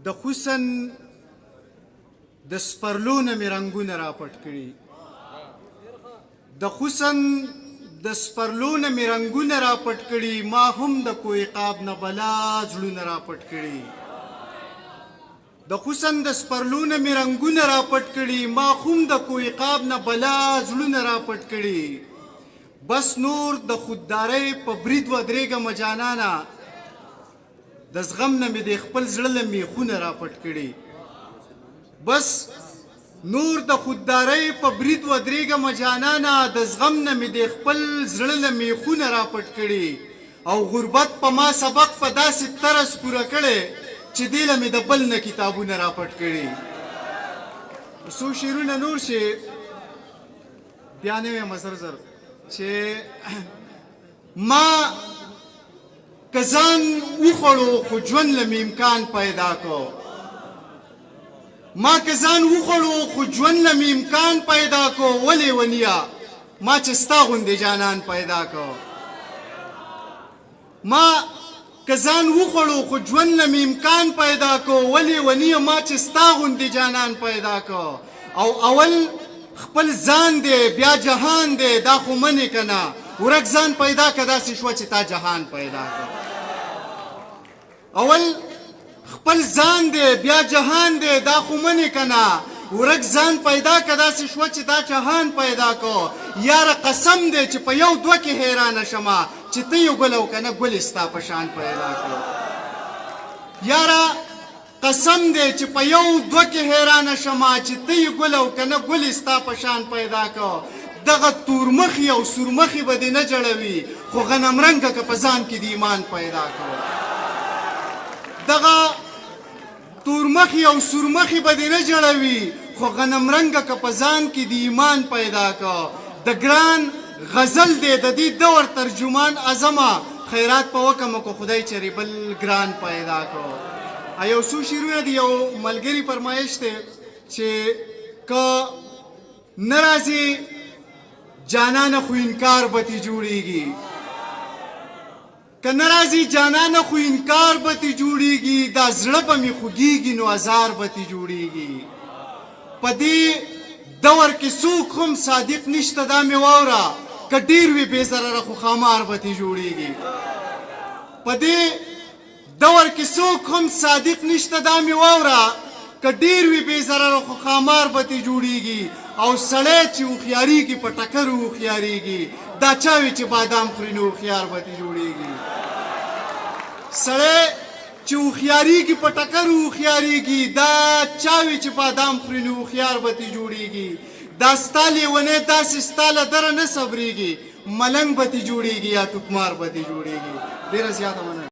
د حسن د سپرلو نه مې رنګونه راپټ کړي د حسن د سپرلو نه مې رنګونه راپټ کړي ما هم د کوه عقاب نه بلا زړونه راپټ کړي د حسن د سپرلو نه مې رنګونه راپټ کړي ما هم د کوه عقاب نه بلا زړونه راپټ کړي بس نور د خوددارۍ په برید ودرېږم جانانه د زغم نه مې د خپل زړه له میخونه راپټ کړي بس نور د خوددارۍ په برید ودرېږم جانانه د زغم نه مې د خپل زړه له میخونه راپټ کړي او غربت په ما سبق په داسې طرز پوره کړی چې دې له مې د بل نه کتابونه راپټ کړي څو شعرونه نور شي بیا نه وایم زر زر چې ما که ځان وخوړو خو ژوند له مې امکان پیدا کو ما که ځان وخوړو خو ژوند له مې امکان پیدا کو ولې ونیا ما چې ستا غوندې جانان پیدا کو ما که ځان وخوړو خو ژوند له مې امکان پیدا کو ولې ونیا ما چې ستا غوندې جانان پیدا کو او اول خپل ځان دی بیا جهان دی دا خو منې که نه ورک ځان پیدا که داسې شوه چې تا جهان پیدا که اول خپل ځان دی بیا جهان دی دا خو منې که نه ورک ځان پیدا که داسې شوه چې دا جهان پیدا کو یاره قسم دی چې په یو دوه کې حیرانه شمه چې ته یو ګل او که نه ګل ستا په شان پیدا کړو یاره قسم دی چې په یو دوه کې حیرانه شمه چې ته یې ګل او که نه ګل ستا په شان پیدا کو دغه تورمخي او سورمخي به دې نه جړوي خو غنمرنګه که په ځان کې د ایمان پیدا کو دغه تورمخي او سورمخي به دې نه جړوي خو غنمرنګه که په ځان کې د ایمان پیدا کو د ګران غزل دی د دې دور ترجمان اعظمه خیرات په وکمه کو خدای چرې بل ګران پیدا کو یو څو شعرونه دي یو ملګري فرمایش دی چې که نه راځي جانانه خو انکار به تې جوړېږي که نه راځي جانانه خو انکار به تې جوړېږي دا زړه به مې خوږېږي نو ازار به تې جوړېږي په دې دور کې څوک هم صادق نشته دا مې واوره که ډېر وي بې ضرره خو خامار به تې جوړېږي په دې دور کې څوک هم صادق نشته دا مې واوره که ډېر وي بې ضرره خو خامار به تې جوړېږي او سړی چې هوښیارېږي په ټکر هوښیارېږي دا چا وي چې بادام خوري نو هوښیار به تې جوړېږي سړی چې هوښیارېږي په ټکر هوښیارېږي دا چا وي چې بادام خوري نو هوښیار به تې جوړېږي دا ستا لیونی داسې ستا له دره نه صبرېږي ملنګ به تې جوړېږي یا توکمار به تې جوړېږي ډېره زیاته مننه